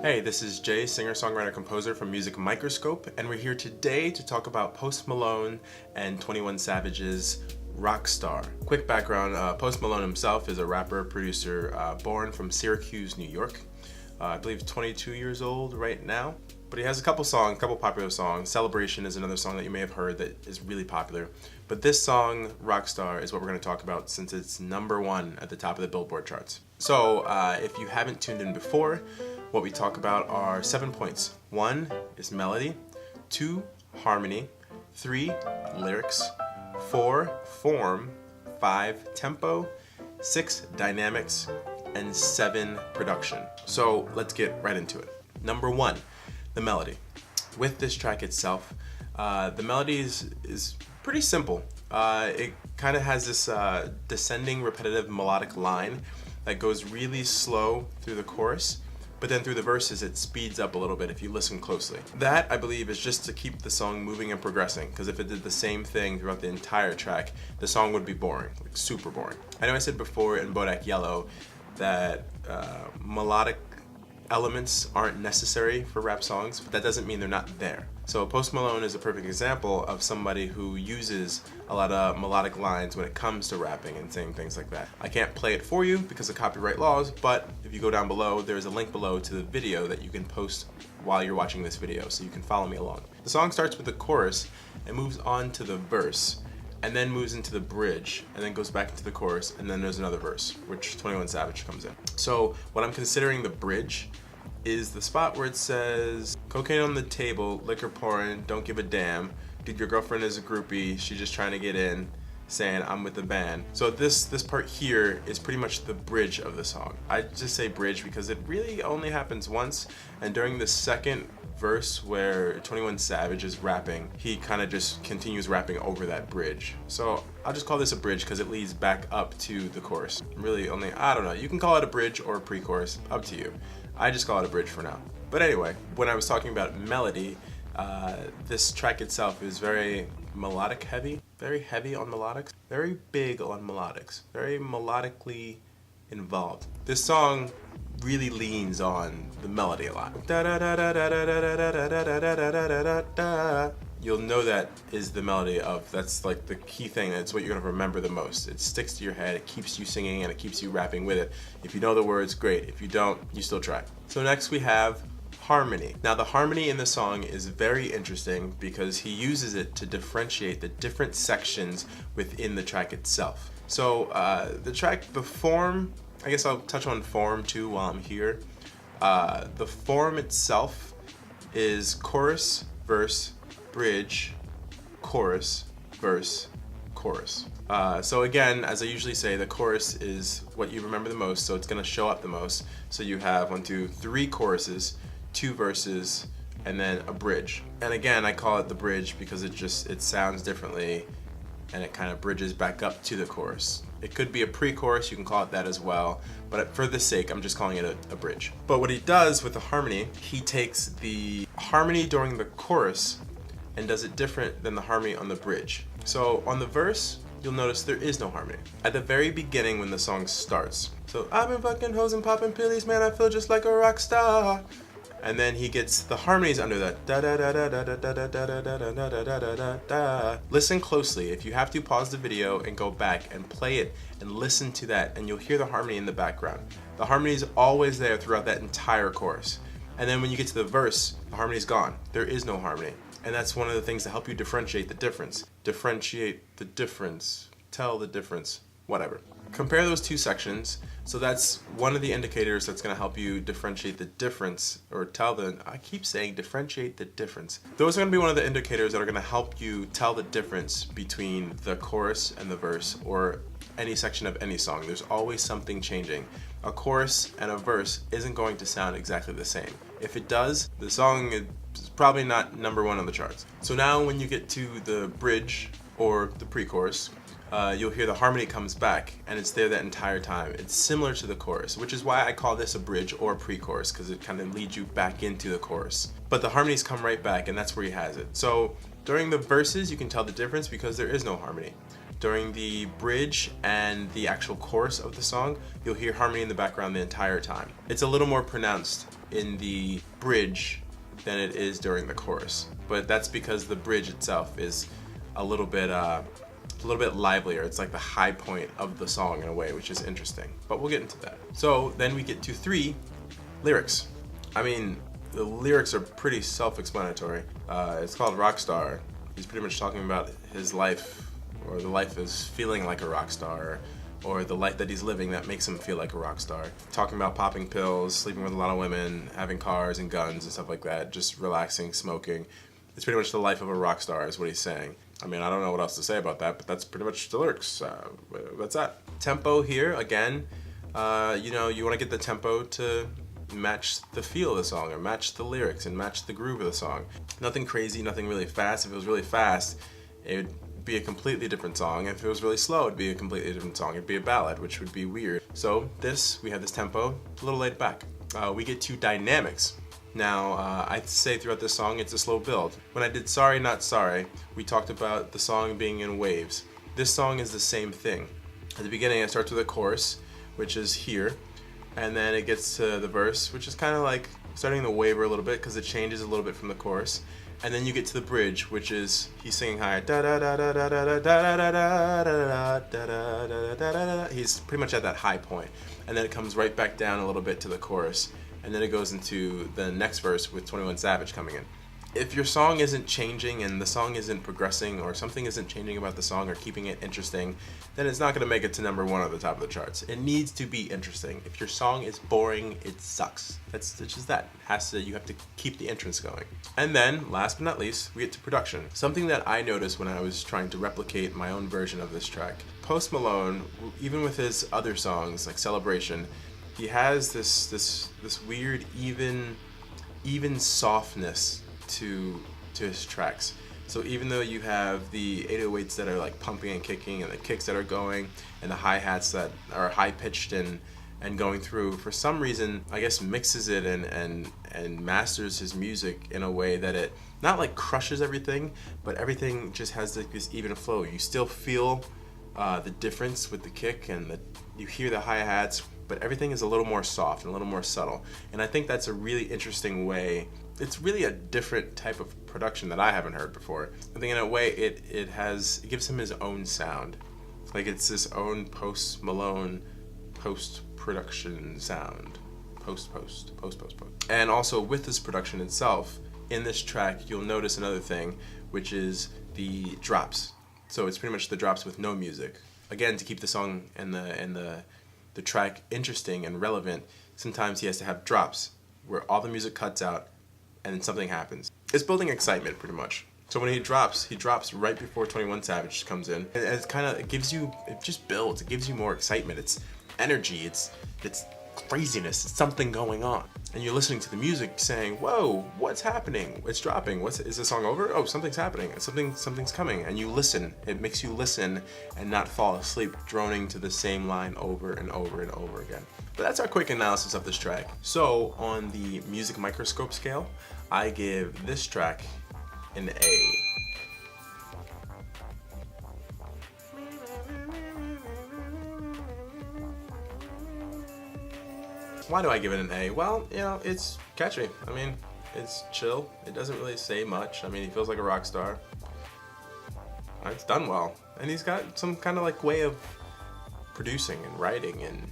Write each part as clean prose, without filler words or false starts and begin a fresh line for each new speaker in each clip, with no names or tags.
Hey, this is Jay, singer-songwriter-composer from Music Microscope, and we're here today to talk about Post Malone and 21 Savage's Rockstar. Quick background, Post Malone himself is a rapper, producer, born from Syracuse, New York. I believe 22 years old right now. But he has a couple popular songs. Celebration is another song that you may have heard that is really popular. But this song, Rockstar, is what we're going to talk about since it's #1 at the top of the Billboard charts. So if you haven't tuned in before, what we talk about are 7 points. 1 is melody, 2, harmony, 3, lyrics, 4, form, 5, tempo, 6, dynamics, and 7, production. So let's get right into it. Number 1, the melody. With this track itself, the melody is pretty simple. It kind of has this descending repetitive melodic line that goes really slow through the chorus, but then through the verses it speeds up a little bit if you listen closely. That, I believe, is just to keep the song moving and progressing, because if it did the same thing throughout the entire track, the song would be boring, like super boring. I know I said before in Bodak Yellow that melodic elements aren't necessary for rap songs, but that doesn't mean they're not there. So Post Malone is a perfect example of somebody who uses a lot of melodic lines when it comes to rapping and saying things like that. I can't play it for you because of copyright laws, but if you go down below, there's a link below to the video that you can post while you're watching this video, so you can follow me along. The song starts with the chorus and moves on to the verse, and then moves into the bridge, and then goes back into the chorus, and then there's another verse, which 21 Savage comes in. So what I'm considering the bridge is the spot where it says, cocaine on the table, liquor pouring, don't give a damn. Dude, your girlfriend is a groupie, she's just trying to get in, saying I'm with the band. So this part here is pretty much the bridge of the song. I just say bridge because it really only happens once, and during the second verse where 21 Savage is rapping, he kind of just continues rapping over that bridge. So I'll just call this a bridge because it leads back up to the chorus. Really only, I don't know, you can call it a bridge or a pre-chorus, up to you. I just call it a bridge for now. But anyway, when I was talking about melody, this track itself is very melodic heavy, very heavy on melodics, very big on melodics, very melodically involved. This song really leans on the melody a lot. You'll know that is the melody of, that's like the key thing, that's what you're gonna remember the most. It sticks to your head, it keeps you singing, and it keeps you rapping with it. If you know the words, great. If you don't, you still try. So next we have harmony. Now the harmony in the song is very interesting because he uses it to differentiate the different sections within the track itself. So the form, I guess I'll touch on form too while I'm here. The form itself is chorus, verse, bridge, chorus, verse, chorus. So again, as I usually say, the chorus is what you remember the most, so it's gonna show up the most. So you have 1, 2, 3 choruses, 2 verses, and then a bridge. And again, I call it the bridge because it sounds differently and it kind of bridges back up to the chorus. It could be a pre-chorus, you can call it that as well, but for the sake, I'm just calling it a bridge. But what he does with the harmony, he takes the harmony during the chorus and does it different than the harmony on the bridge. So on the verse, you'll notice there is no harmony. At the very beginning when the song starts, so I've been fucking hoes and popping pillies, man, I feel just like a rock star. And then he gets the harmonies under that da da da da da da da da da da da da da da da. Listen closely. If you have to, pause the video and go back and play it and listen to that, and you'll hear the harmony in the background. The harmony is always there throughout that entire chorus. And then when you get to the verse, the harmony's gone. There is no harmony. And that's one of the things that help you differentiate the difference. Differentiate the difference. Tell the difference. Whatever. Compare those two sections. So that's one of the indicators that's going to help you differentiate the difference, or I keep saying differentiate the difference. Those are going to be one of the indicators that are going to help you tell the difference between the chorus and the verse, or any section of any song. There's always something changing. A chorus and a verse isn't going to sound exactly the same. If it does, the song is probably not #1 on the charts. So now when you get to the bridge or the pre-chorus, you'll hear the harmony comes back, and it's there that entire time. It's similar to the chorus, which is why I call this a bridge or pre-chorus, because it kind of leads you back into the chorus. But the harmonies come right back, and that's where he has it. So during the verses, you can tell the difference because there is no harmony. During the bridge and the actual chorus of the song, you'll hear harmony in the background the entire time. It's a little more pronounced in the bridge than it is during the chorus, but that's because the bridge itself is a little bit livelier. It's like the high point of the song in a way, which is interesting, but we'll get into that. So then we get to 3, lyrics. I mean, the lyrics are pretty self-explanatory. It's called Rockstar. He's pretty much talking about his life, or the life is feeling like a rock star, or the life that he's living that makes him feel like a rock star. Talking about popping pills, sleeping with a lot of women, having cars and guns and stuff like that, just relaxing, smoking. It's pretty much the life of a rock star is what he's saying. I mean, I don't know what else to say about that, but that's pretty much the lyrics. That's that. Tempo here, again, you know, you want to get the tempo to match the feel of the song, or match the lyrics and match the groove of the song. Nothing crazy, nothing really fast. If it was really fast, it would be a completely different song. If it was really slow, it'd be a completely different song. It'd be a ballad, which would be weird. So we have this tempo, a little laid back. We get to dynamics. Now, I'd say throughout this song, it's a slow build. When I did Sorry Not Sorry, we talked about the song being in waves. This song is the same thing. At the beginning, it starts with a chorus, which is here, and then it gets to the verse, which is kind of like starting to waver a little bit because it changes a little bit from the chorus. And then you get to the bridge, which is he's singing high. He's pretty much at that high point, and then it comes right back down a little bit to the chorus, and then it goes into the next verse with 21 Savage coming in. If your song isn't changing and the song isn't progressing, or something isn't changing about the song or keeping it interesting, then it's not going to make it to number 1 at the top of the charts. It needs to be interesting. If your song is boring, it sucks. It's just that. You have to keep the entrance going. And then, last but not least, we get to production. Something that I noticed when I was trying to replicate my own version of this track. Post Malone, even with his other songs like Celebration, he has this weird even softness to his tracks. So even though you have the 808s that are like pumping and kicking, and the kicks that are going, and the hi-hats that are high-pitched and going through, for some reason, I guess mixes it and masters his music in a way that it not like crushes everything, but everything just has like this even flow. You still feel the difference with the kick, and you hear the hi-hats, but everything is a little more soft and a little more subtle. And I think that's a really interesting way. It's really a different type of production that I haven't heard before. I think in a way it gives him his own sound. Like it's his own Post Malone post-production sound. Post. And also with this production itself, in this track you'll notice another thing, which is the drops. So it's pretty much the drops with no music. Again, to keep the song and the track interesting and relevant, sometimes he has to have drops where all the music cuts out and then something happens. It's building excitement pretty much. So when he drops right before 21 Savage comes in, and it just builds, it gives you more excitement. It's energy, it's craziness, it's something going on. And you're listening to the music saying, whoa, what's happening? It's dropping. Is the song over? Oh, something's happening. Something's coming. And you listen. It makes you listen and not fall asleep droning to the same line over and over and over again. But that's our quick analysis of this track. So on the music microscope scale, I give this track an A. Why do I give it an A? Well, you know, it's catchy. I mean, it's chill. It doesn't really say much. I mean, he feels like a rock star. It's done well. And he's got some kind of like way of producing and writing, and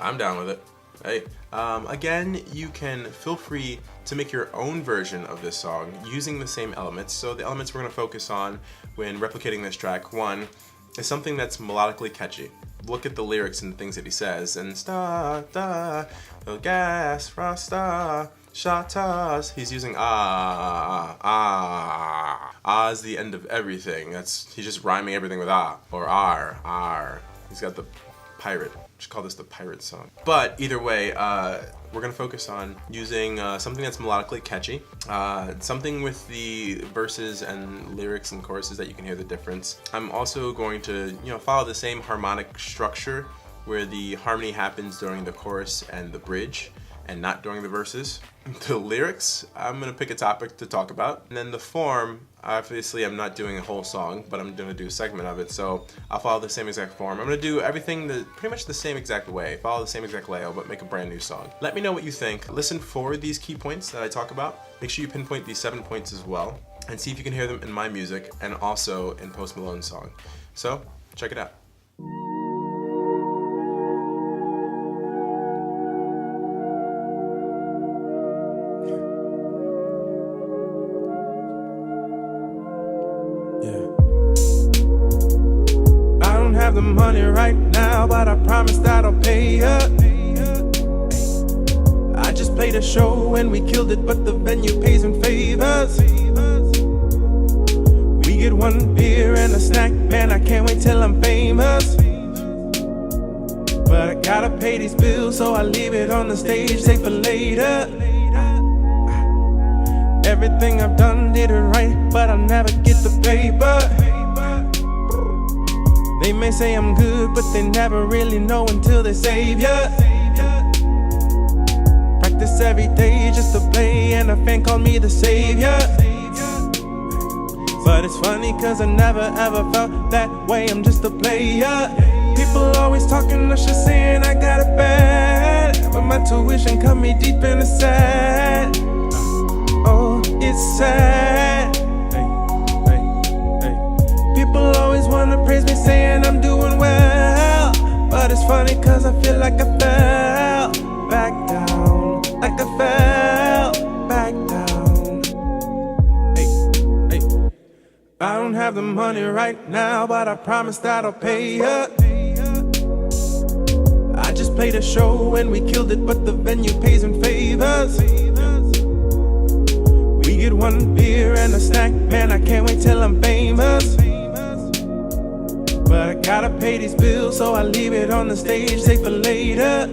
I'm down with it. Hey, again, you can feel free to make your own version of this song using the same elements. So the elements we're going to focus on when replicating this track, one, is something that's melodically catchy. Look at the lyrics and the things that he says, and the gas, rasta, shatas. He's using is the end of everything. He's just rhyming everything with or r. He's got the pirate. Just call this the pirate song. But either way, we're gonna focus on using something that's melodically catchy, something with the verses and lyrics and choruses that you can hear the difference. I'm also going to, follow the same harmonic structure where the harmony happens during the chorus and the bridge, and not during the verses. The lyrics, I'm gonna pick a topic to talk about. And then the form, obviously I'm not doing a whole song, but I'm gonna do a segment of it. So I'll follow the same exact form. I'm gonna do everything pretty much the same exact way, follow the same exact layout, but make a brand new song. Let me know what you think. Listen for these key points that I talk about. Make sure you pinpoint these 7 points as well, and see if you can hear them in my music and also in Post Malone's song. So check it out. I don't have the money right now, but I promise that I'll pay ya. I just played a show and we killed it, but the venue pays in favors. We get one beer and a snack, man, I can't wait till I'm famous. But I gotta pay these bills, so I leave it on the stage, save for later. Everything I've done did it right, but I'll never get the paper. They may say I'm good, but they never really know until they save ya. Practice every day just to play, and a fan called me the savior. But it's funny cause I never ever felt that way, I'm just a player. People always talking, us just saying I got it bad, but my tuition cut me deep in the sad. Oh, it's sad. People always wanna praise me, saying I'm doing well, but it's funny cause I feel like I fell back down, like I fell back down. I don't have the money right now, but I promise that I'll pay ya. I just played a show and we killed it, but the venue pays in favors. We get one beer and a snack, man, I can't wait till I'm famous. But I gotta pay these bills, so I leave it on the stage, save for later.